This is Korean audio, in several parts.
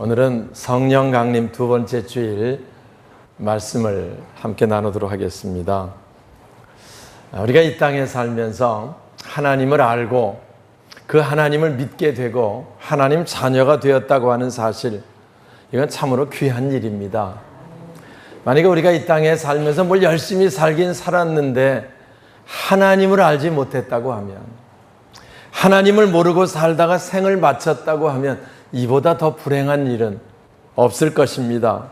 오늘은 성령 강림 두 번째 주일 말씀을 함께 나누도록 하겠습니다. 우리가 이 땅에 살면서 하나님을 알고 그 하나님을 믿게 되고 하나님 자녀가 되었다고 하는 사실, 이건 참으로 귀한 일입니다. 만약에 우리가 이 땅에 살면서 뭘 열심히 살긴 살았는데 하나님을 알지 못했다고 하면, 하나님을 모르고 살다가 생을 마쳤다고 하면 이보다 더 불행한 일은 없을 것입니다.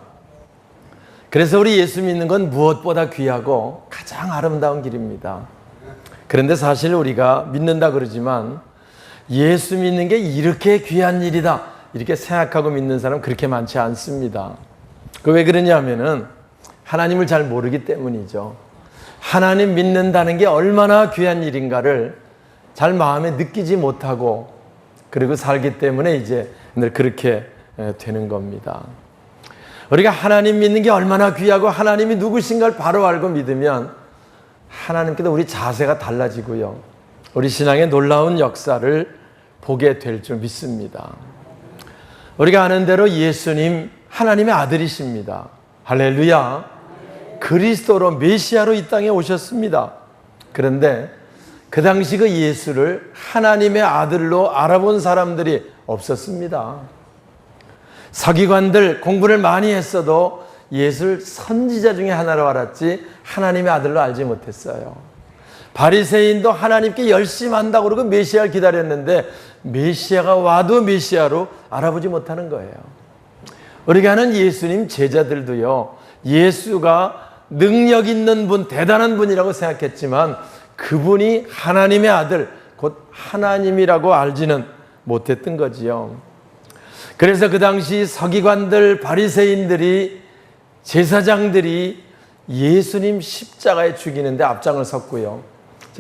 그래서 우리 예수 믿는 건 무엇보다 귀하고 가장 아름다운 길입니다. 그런데 사실 우리가 믿는다 그러지만 예수 믿는 게 이렇게 귀한 일이다 이렇게 생각하고 믿는 사람 그렇게 많지 않습니다. 왜 그러냐면은 하나님을 잘 모르기 때문이죠. 하나님 믿는다는 게 얼마나 귀한 일인가를 잘 마음에 느끼지 못하고 그리고 살기 때문에 이제 늘 그렇게 되는 겁니다. 우리가 하나님 믿는 게 얼마나 귀하고 하나님이 누구신가를 바로 알고 믿으면 하나님께도 우리 자세가 달라지고요, 우리 신앙의 놀라운 역사를 보게 될 줄 믿습니다. 우리가 아는 대로 예수님 하나님의 아들이십니다. 할렐루야. 그리스도로 메시아로 이 땅에 오셨습니다. 그런데 그 당시 그 예수를 하나님의 아들로 알아본 사람들이 없었습니다. 서기관들 공부를 많이 했어도 예수를 선지자 중에 하나로 알았지 하나님의 아들로 알지 못했어요. 바리새인도 하나님께 열심히 한다고 그러고 메시아를 기다렸는데 메시아가 와도 메시아로 알아보지 못하는 거예요. 우리가 아는 예수님 제자들도요, 예수가 능력 있는 분, 대단한 분이라고 생각했지만 그분이 하나님의 아들, 곧 하나님이라고 알지는 못했던 거지요. 그래서 그 당시 서기관들, 바리새인들이, 제사장들이 예수님 십자가에 죽이는데 앞장을 섰고요.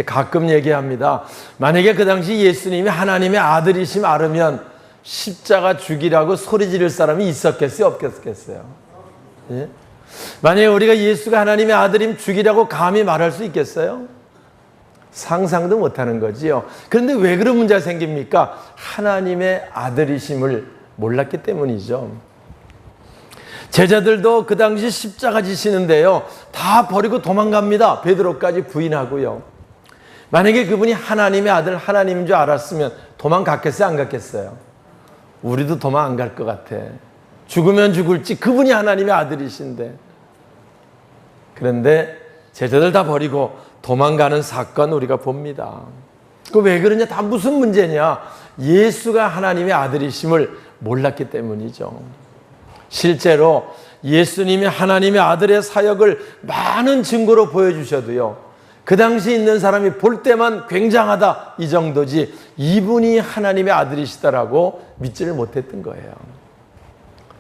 가끔 얘기합니다. 만약에 그 당시 예수님이 하나님의 아들이심 알으면 십자가 죽이라고 소리 지를 사람이 있었겠어요? 없겠어요? 예? 만약에 우리가 예수가 하나님의 아들임 죽이라고 감히 말할 수 있겠어요? 상상도 못하는 거지요. 그런데 왜 그런 문제가 생깁니까? 하나님의 아들이심을 몰랐기 때문이죠. 제자들도 그 당시 십자가 지시는데요, 다 버리고 도망갑니다. 베드로까지 부인하고요. 만약에 그분이 하나님의 아들, 하나님인 줄 알았으면 도망갔겠어요? 안 갔겠어요? 우리도 도망 안 갈 것 같아. 죽으면 죽을지 그분이 하나님의 아들이신데. 그런데 제자들 다 버리고 도망가는 사건 우리가 봅니다. 그 왜 그러냐? 다 무슨 문제냐? 예수가 하나님의 아들이심을 몰랐기 때문이죠. 실제로 예수님이 하나님의 아들의 사역을 많은 증거로 보여주셔도요, 그 당시 있는 사람이 볼 때만 굉장하다 이 정도지 이분이 하나님의 아들이시다라고 믿지를 못했던 거예요.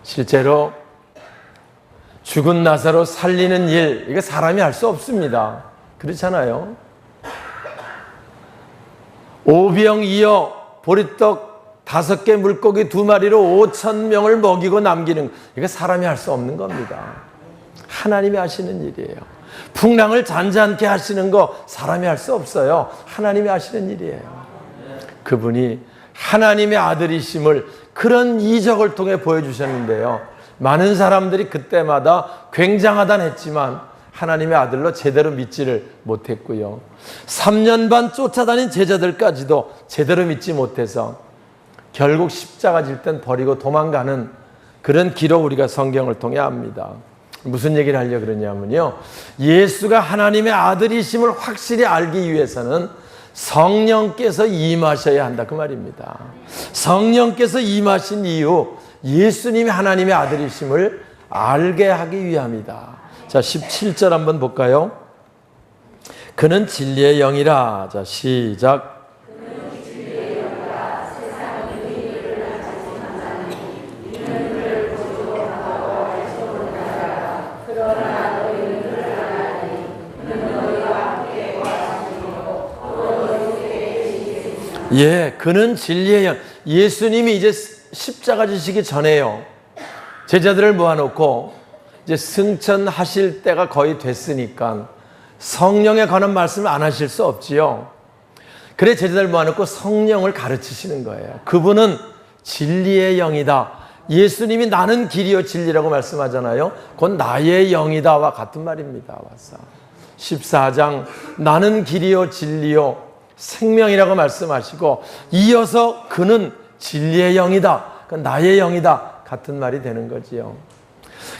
실제로 죽은 나사로 살리는 일, 이거 사람이 할 수 없습니다. 그렇잖아요. 오병이어 보리떡 5개 물고기 2마리로 5,000명을 먹이고 남기는, 이거 사람이 할 수 없는 겁니다. 하나님이 하시는 일이에요. 풍랑을 잔잔케 하시는 거 사람이 할 수 없어요. 하나님이 하시는 일이에요. 그분이 하나님의 아들이심을 그런 이적을 통해 보여주셨는데요, 많은 사람들이 그때마다 굉장하다는 했지만 하나님의 아들로 제대로 믿지를 못했고요. 3년 반 쫓아다닌 제자들까지도 제대로 믿지 못해서 결국 십자가 질 땐 버리고 도망가는 그런 기록 우리가 성경을 통해 압니다. 무슨 얘기를 하려고 그러냐면요, 예수가 하나님의 아들이심을 확실히 알기 위해서는 성령께서 임하셔야 한다 그 말입니다. 성령께서 임하신 이유, 예수님이 하나님의 아들이심을 알게 하기 위함이다. 자, 17절 한번 볼까요? 그는 진리의 영이라. 자, 시작. 예, 그는 진리의 영. 예수님이 이제 십자가 지시기 전에요, 제자들을 모아놓고 이제 승천하실 때가 거의 됐으니까 성령에 관한 말씀을 안 하실 수 없지요. 그래 제자들 모아놓고 성령을 가르치시는 거예요. 그분은 진리의 영이다. 예수님이 나는 길이요 진리라고 말씀하잖아요. 곧 나의 영이다와 같은 말입니다. 와서 14장 나는 길이요 진리요 생명이라고 말씀하시고 이어서 그는 진리의 영이다. 나의 영이다. 같은 말이 되는 거지요.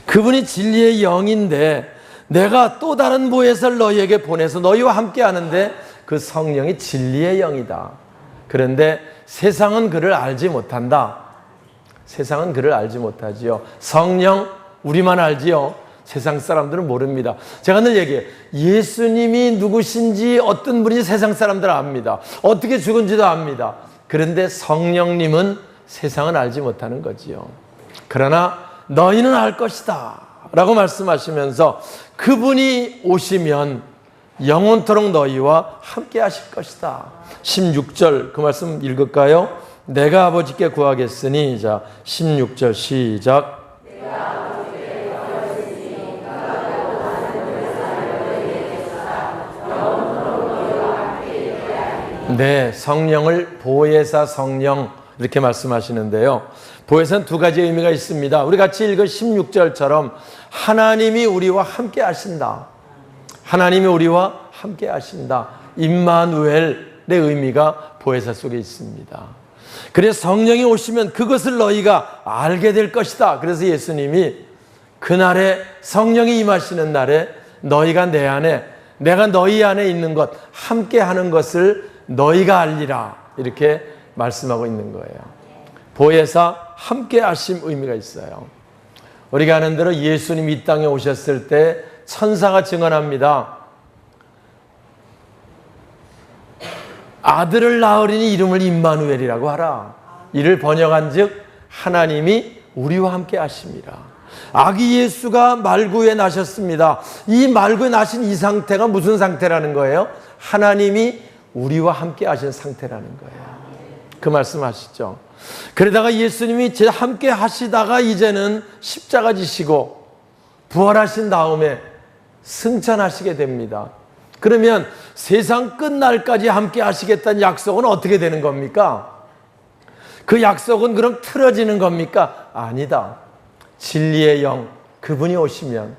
그분이 진리의 영인데 내가 또 다른 보혜사를 너희에게 보내서 너희와 함께 하는데 그 성령이 진리의 영이다. 그런데 세상은 그를 알지 못한다. 세상은 그를 알지 못하지요. 성령 우리만 알지요. 세상 사람들은 모릅니다. 제가 늘 얘기해요. 예수님이 누구신지 어떤 분인지 세상 사람들은 압니다. 어떻게 죽은지도 압니다. 그런데 성령님은 세상은 알지 못하는 거지요. 그러나 너희는 알 것이다 라고 말씀하시면서 그분이 오시면 영원토록 너희와 함께 하실 것이다. 16절 그 말씀 읽을까요? 내가 아버지께 구하겠으니 자 16절 시작. 네, 성령을 보혜사 성령 이렇게 말씀하시는데요. 보혜사는 두 가지 의미가 있습니다. 우리 같이 읽은 16절처럼 하나님이 우리와 함께 하신다. 하나님이 우리와 함께 하신다. 임마누엘의 의미가 보혜사 속에 있습니다. 그래서 성령이 오시면 그것을 너희가 알게 될 것이다. 그래서 예수님이 그날에 성령이 임하시는 날에 너희가 내 안에 내가 너희 안에 있는 것 함께 하는 것을 너희가 알리라 이렇게 말씀하고 있는 거예요. 보혜사 함께 하심 의미가 있어요. 우리가 아는 대로 예수님이 이 땅에 오셨을 때 천사가 증언합니다. 아들을 낳으리니 이름을 임마누엘이라고 하라. 이를 번역한 즉 하나님이 우리와 함께 하심이라. 아기 예수가 말구에 나셨습니다. 이 말구에 나신 이 상태가 무슨 상태라는 거예요? 하나님이 우리와 함께 하신 상태라는 거예요. 그 말씀하시죠. 그러다가 예수님이 함께 하시다가 이제는 십자가 지시고 부활하신 다음에 승천하시게 됩니다. 그러면 세상 끝날까지 함께 하시겠다는 약속은 어떻게 되는 겁니까? 그 약속은 그럼 틀어지는 겁니까? 아니다. 진리의 영, 그분이 오시면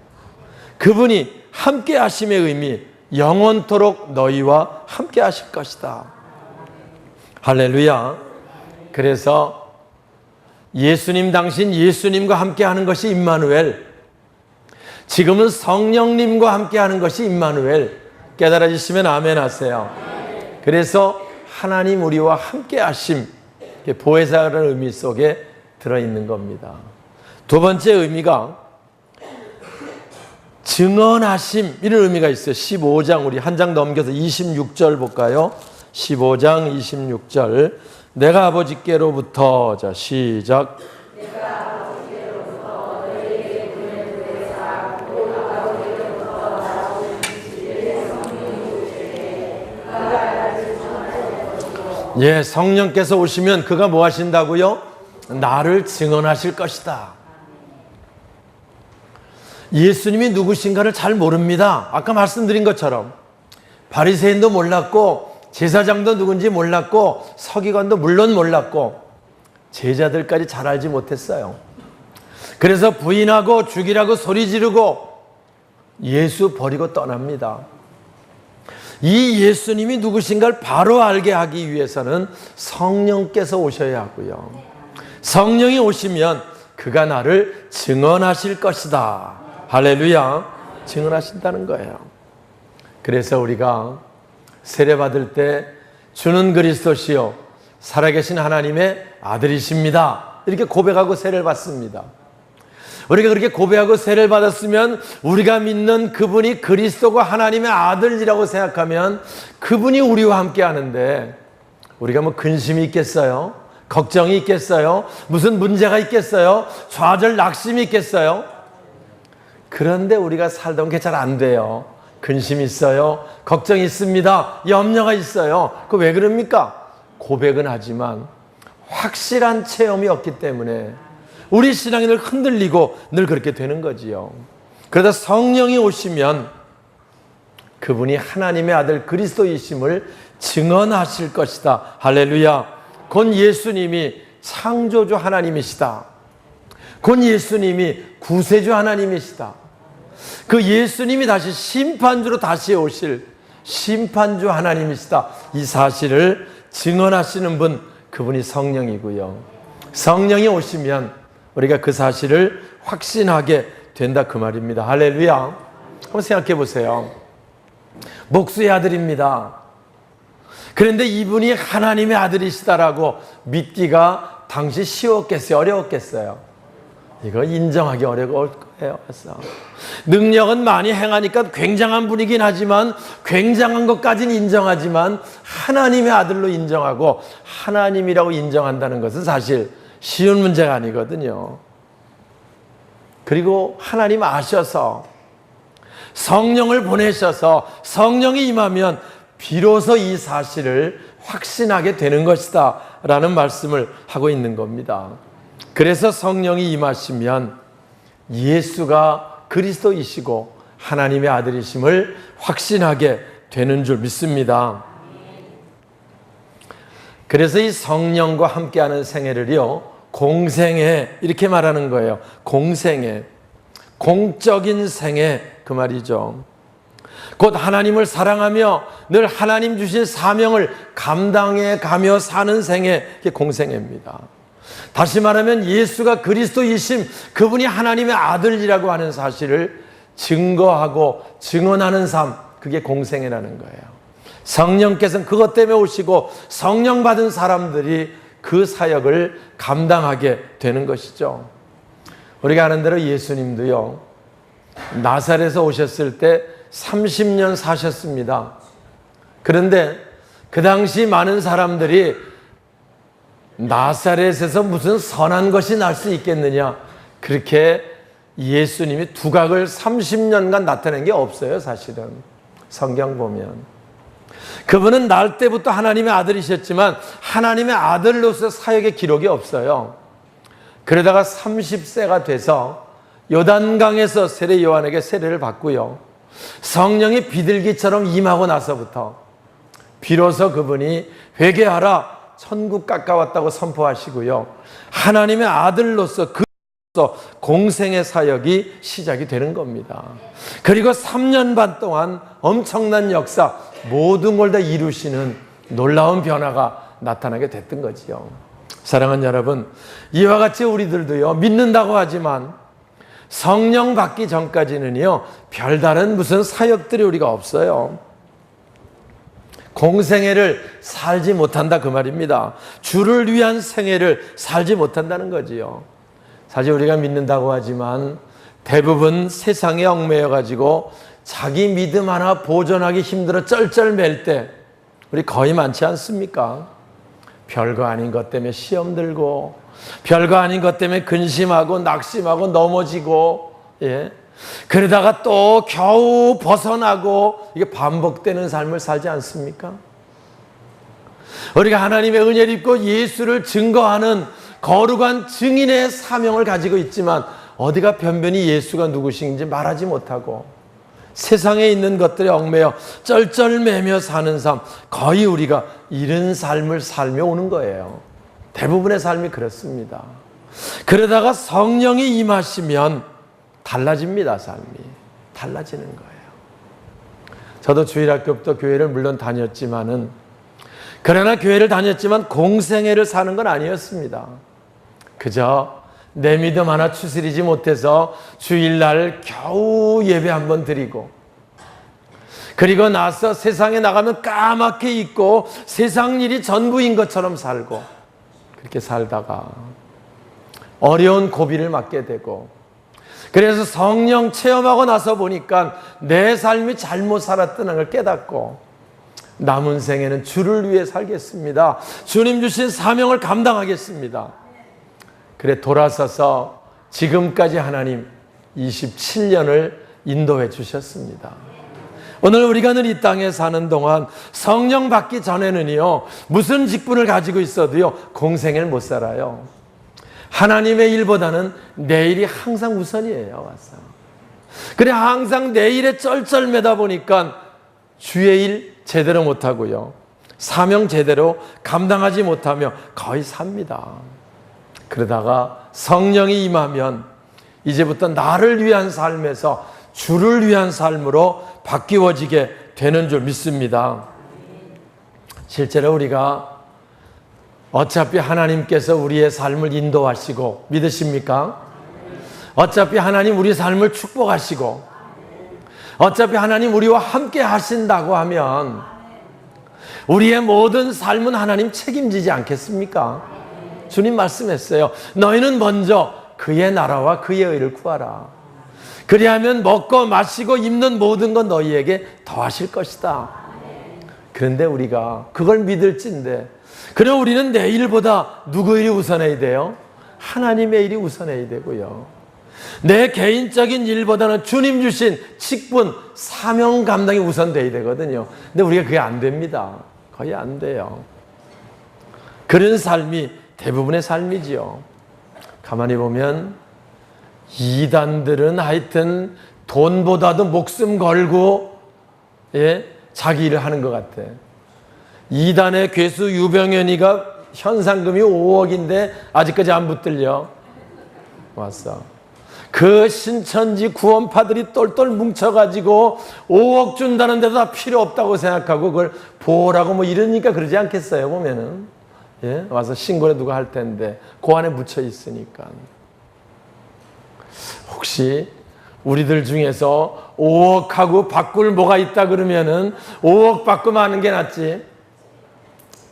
그분이 함께 하심의 의미, 영원토록 너희와 함께 하실 것이다. 할렐루야. 그래서 예수님 당신 예수님과 함께 하는 것이 임마누엘, 지금은 성령님과 함께 하는 것이 임마누엘. 깨달아지시면 아멘 하세요. 그래서 하나님 우리와 함께 하심, 보혜사라는 의미 속에 들어있는 겁니다. 두 번째 의미가 증언하심, 이런 의미가 있어요. 15장 우리 한 장 넘겨서 26절 볼까요? 15장 26절 내가 아버지께로부터 자 시작. 예, 성령께서 오시면 그가 뭐 하신다고요? 나를 증언하실 것이다. 예수님이 누구신가를 잘 모릅니다. 아까 말씀드린 것처럼 바리새인도 몰랐고 제사장도 누군지 몰랐고 서기관도 물론 몰랐고 제자들까지 잘 알지 못했어요. 그래서 부인하고 죽이라고 소리 지르고 예수 버리고 떠납니다. 이 예수님이 누구신가를 바로 알게 하기 위해서는 성령께서 오셔야 하고요. 성령이 오시면 그가 나를 증언하실 것이다. 할렐루야. 증언하신다는 거예요. 그래서 우리가 세례 받을 때 주는 그리스도시요 살아계신 하나님의 아들이십니다. 이렇게 고백하고 세례를 받습니다. 우리가 그렇게 고백하고 세례를 받았으면 우리가 믿는 그분이 그리스도가 하나님의 아들이라고 생각하면 그분이 우리와 함께 하는데 우리가 뭐 근심이 있겠어요? 걱정이 있겠어요? 무슨 문제가 있겠어요? 좌절 낙심이 있겠어요? 그런데 우리가 살다 보면 그게 잘 안 돼요. 근심이 있어요. 걱정이 있습니다. 염려가 있어요. 그 왜 그럽니까? 고백은 하지만 확실한 체험이 없기 때문에 우리 신앙이 늘 흔들리고 늘 그렇게 되는 거지요. 그러다 성령이 오시면 그분이 하나님의 아들 그리스도이심을 증언하실 것이다. 할렐루야. 곧 예수님이 창조주 하나님이시다. 곧 예수님이 구세주 하나님이시다. 그 예수님이 다시 심판주로 다시 오실 심판주 하나님이시다. 이 사실을 증언하시는 분, 그분이 성령이고요. 성령이 오시면 우리가 그 사실을 확신하게 된다, 그 말입니다. 할렐루야. 한번 생각해 보세요. 목수의 아들입니다. 그런데 이분이 하나님의 아들이시다라고 믿기가 당시 쉬웠겠어요? 어려웠겠어요? 이거 인정하기 어려울 거예요. 능력은 많이 행하니까 굉장한 분이긴 하지만, 굉장한 것까지는 인정하지만 하나님의 아들로 인정하고 하나님이라고 인정한다는 것은 사실 쉬운 문제가 아니거든요. 그리고 하나님 아셔서 성령을 보내셔서 성령이 임하면 비로소 이 사실을 확신하게 되는 것이다 라는 말씀을 하고 있는 겁니다. 그래서 성령이 임하시면 예수가 그리스도이시고 하나님의 아들이심을 확신하게 되는 줄 믿습니다. 그래서 이 성령과 함께하는 생애를요, 공생애 이렇게 말하는 거예요. 공생애, 공적인 생애, 그 말이죠. 곧 하나님을 사랑하며 늘 하나님 주신 사명을 감당해 가며 사는 생애, 그게 공생애입니다. 다시 말하면 예수가 그리스도이심, 그분이 하나님의 아들이라고 하는 사실을 증거하고 증언하는 삶, 그게 공생애라는 거예요. 성령께서는 그것 때문에 오시고 성령 받은 사람들이 그 사역을 감당하게 되는 것이죠. 우리가 아는 대로 예수님도요, 나사렛에서 오셨을 때 30년 사셨습니다. 그런데 그 당시 많은 사람들이 나사렛에서 무슨 선한 것이 날 수 있겠느냐, 그렇게 예수님이 두각을 30년간 나타낸 게 없어요. 사실은 성경 보면 그분은 날 때부터 하나님의 아들이셨지만 하나님의 아들로서 사역의 기록이 없어요. 그러다가 30세가 돼서 요단강에서 세례 요한에게 세례를 받고요, 성령이 비둘기처럼 임하고 나서부터 비로소 그분이 회개하라, 천국 가까웠다고 선포하시고요, 하나님의 아들로서 공생의 사역이 시작이 되는 겁니다. 그리고 3년 반 동안 엄청난 역사, 모든 걸 다 이루시는 놀라운 변화가 나타나게 됐던 거지요. 사랑하는 여러분, 이와 같이 우리들도요, 믿는다고 하지만 성령 받기 전까지는요, 별다른 무슨 사역들이 우리가 없어요. 공생애를 살지 못한다, 그 말입니다. 주를 위한 생애를 살지 못한다는 거지요. 사실 우리가 믿는다고 하지만 대부분 세상에 얽매여 가지고 자기 믿음 하나 보존하기 힘들어 쩔쩔맬 때 우리 거의 많지 않습니까? 별거 아닌 것 때문에 시험 들고, 별거 아닌 것 때문에 근심하고 낙심하고 넘어지고, 예, 그러다가 또 겨우 벗어나고, 이게 반복되는 삶을 살지 않습니까? 우리가 하나님의 은혜를 입고 예수를 증거하는 거룩한 증인의 사명을 가지고 있지만 어디가 변변히 예수가 누구신지 말하지 못하고 세상에 있는 것들에 얽매여 쩔쩔매며 사는 삶, 거의 우리가 이런 삶을 살며 오는 거예요. 대부분의 삶이 그렇습니다. 그러다가 성령이 임하시면 달라집니다. 삶이 달라지는 거예요. 저도 주일학교부터 교회를 물론 다녔지만은, 그러나 교회를 다녔지만 공생애를 사는 건 아니었습니다. 그저 내 믿음 하나 추스리지 못해서 주일날 겨우 예배 한번 드리고, 그리고 나서 세상에 나가면 까맣게 잊고 세상 일이 전부인 것처럼 살고, 그렇게 살다가 어려운 고비를 맞게 되고, 그래서 성령 체험하고 나서 보니까 내 삶이 잘못 살았다는 걸 깨닫고, 남은 생에는 주를 위해 살겠습니다, 주님 주신 사명을 감당하겠습니다. 그래 돌아서서 지금까지 하나님 27년을 인도해 주셨습니다. 오늘 우리가 늘 이 땅에 사는 동안 성령 받기 전에는요, 무슨 직분을 가지고 있어도요, 공생애를 못 살아요. 하나님의 일보다는 내일이 항상 우선이에요. 와서. 그래 항상 내일에 쩔쩔매다 보니까 주의 일 제대로 못하고요, 사명 제대로 감당하지 못하며 거의 삽니다. 그러다가 성령이 임하면 이제부터 나를 위한 삶에서 주를 위한 삶으로 바뀌어지게 되는 줄 믿습니다. 실제로 우리가 어차피 하나님께서 우리의 삶을 인도하시고, 믿으십니까? 어차피 하나님 우리 삶을 축복하시고, 어차피 하나님 우리와 함께 하신다고 하면 우리의 모든 삶은 하나님 책임지지 않겠습니까? 주님 말씀했어요. 너희는 먼저 그의 나라와 그의 의를 구하라. 그리하면 먹고 마시고 입는 모든 건 너희에게 더하실 것이다. 그런데 우리가 그걸 믿을진데, 그럼 우리는 내 일보다 누구 일이 우선해야 돼요? 하나님의 일이 우선해야 되고요. 내 개인적인 일보다는 주님 주신 직분, 사명 감당이 우선돼야 되거든요. 근데 우리가 그게 안 됩니다. 거의 안 돼요. 그런 삶이 대부분의 삶이지요. 가만히 보면 이단들은 하여튼 돈보다도 목숨 걸고 자기 일을 하는 것 같아. 이단의 괴수 유병현이가 현상금이 5억인데 아직까지 안 붙들려 왔어. 그 신천지 구원파들이 똘똘 뭉쳐가지고 5억 준다는데도 다 필요 없다고 생각하고 그걸 보라고 뭐 이러니까 그러지 않겠어요, 보면은. 와서 신고를 누가 할 텐데 그 안에 묻혀 있으니까. 혹시 우리들 중에서 5억하고 바꿀 뭐가 있다 그러면은 5억 바꾸면 하는 게 낫지,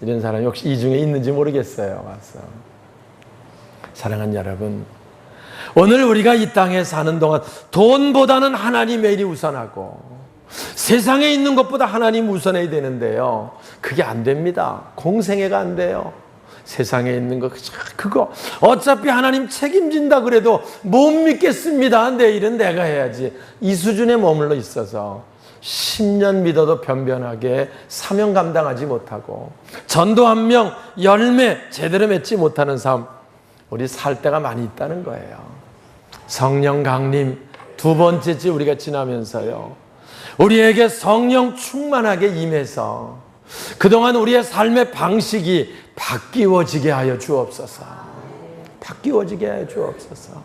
이런 사람이 혹시 이 중에 있는지 모르겠어요. 와서. 사랑하는 여러분, 오늘 우리가 이 땅에 사는 동안 돈보다는 하나님의 일이 우선하고 세상에 있는 것보다 하나님 우선해야 되는데요, 그게 안 됩니다. 공생애가 안 돼요. 세상에 있는 거 그거 어차피 하나님 책임진다 그래도 못 믿겠습니다. 내일은 내가 해야지, 이 수준에 머물러 있어서 10년 믿어도 변변하게 사명 감당하지 못하고 전도 한 명 열매 제대로 맺지 못하는 삶, 우리 살 때가 많이 있다는 거예요. 성령 강림 두 번째 주 우리가 지나면서요, 우리에게 성령 충만하게 임해서 그동안 우리의 삶의 방식이 바뀌어지게 하여 주옵소서. 바뀌어지게 하여 주옵소서.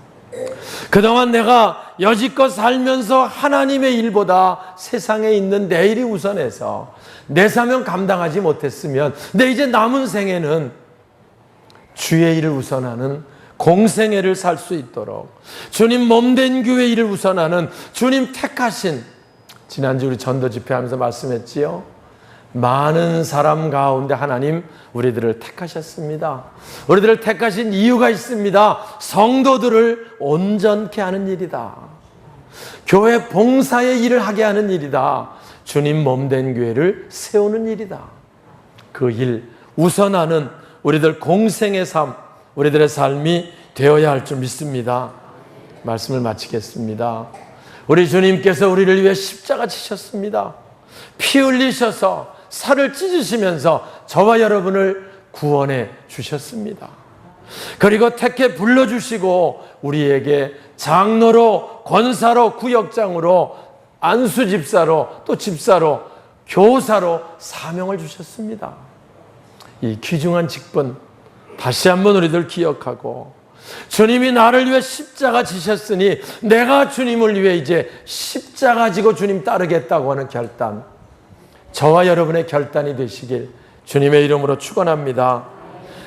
그동안 내가 여지껏 살면서 하나님의 일보다 세상에 있는 내 일이 우선해서 내 사명 감당하지 못했으면 내 이제 남은 생에는 주의 일을 우선하는 공생애를 살 수 있도록 주님 몸된 교회 일을 우선하는 주님 택하신, 지난주 우리 전도 집회하면서 말씀했지요. 많은 사람 가운데 하나님 우리들을 택하셨습니다. 우리들을 택하신 이유가 있습니다. 성도들을 온전케 하는 일이다. 교회 봉사의 일을 하게 하는 일이다. 주님 몸된 교회를 세우는 일이다. 그 일 우선하는 우리들 공생의 삶, 우리들의 삶이 되어야 할 줄 믿습니다. 말씀을 마치겠습니다. 우리 주님께서 우리를 위해 십자가 지셨습니다. 피 흘리셔서 살을 찢으시면서 저와 여러분을 구원해 주셨습니다. 그리고 택해 불러주시고 우리에게 장로로, 권사로, 구역장으로, 안수집사로, 또 집사로, 교사로 사명을 주셨습니다. 이 귀중한 직분 다시 한번 우리들 기억하고, 주님이 나를 위해 십자가 지셨으니 내가 주님을 위해 이제 십자가 지고 주님 따르겠다고 하는 결단, 저와 여러분의 결단이 되시길 주님의 이름으로 축원합니다.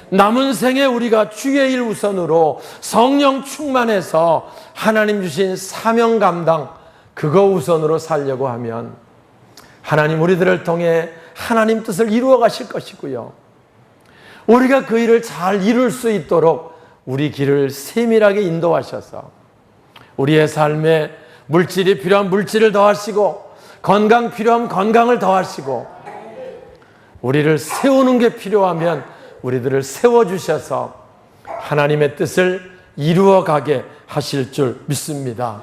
남은 생에 우리가 주의 일 우선으로 성령 충만해서 하나님 주신 사명 감당, 그거 우선으로 살려고 하면 하나님 우리들을 통해 하나님 뜻을 이루어 가실 것이고요, 우리가 그 일을 잘 이룰 수 있도록 우리 길을 세밀하게 인도하셔서 우리의 삶에 물질이 필요한 물질을 더하시고 건강 필요한 건강을 더하시고 우리를 세우는 게 필요하면 우리들을 세워주셔서 하나님의 뜻을 이루어가게 하실 줄 믿습니다.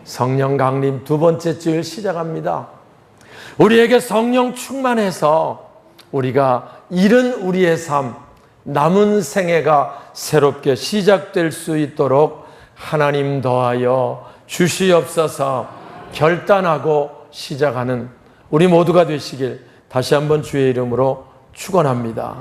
성령 강림 두 번째 주일 시작합니다. 우리에게 성령 충만해서 우리가 잃은 우리의 삶, 남은 생애가 새롭게 시작될 수 있도록 하나님 더하여 주시옵소서 결단하고 시작하는 우리 모두가 되시길 다시 한번 주의 이름으로 축원합니다.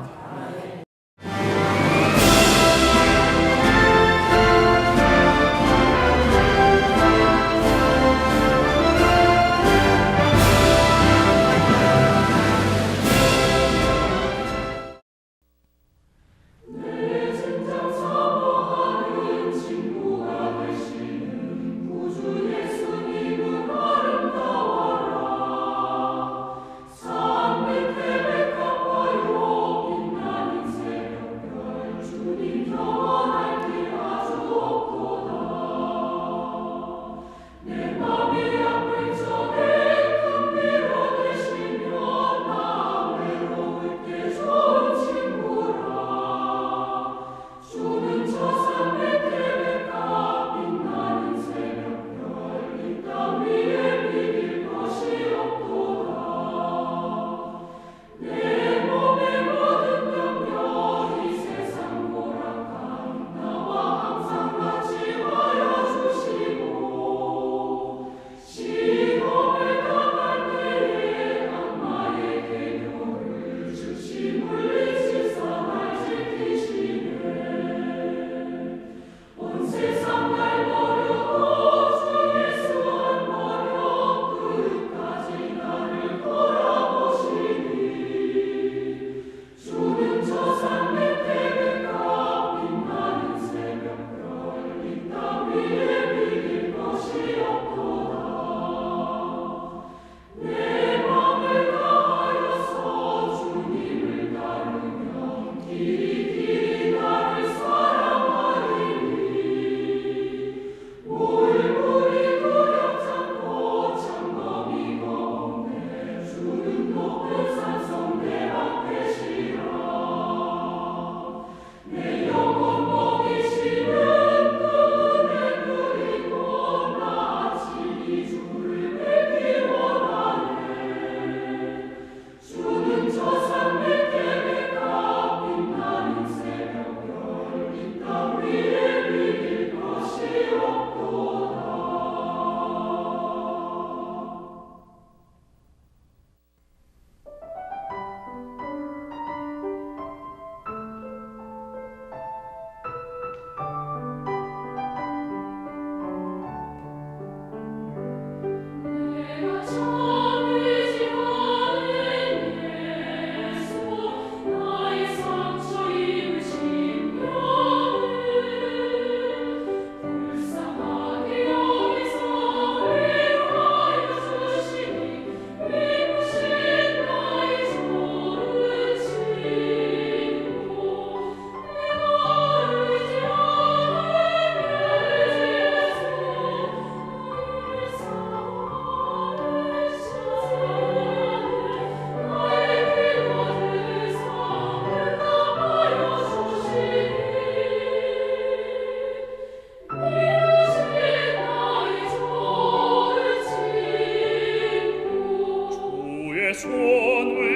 손을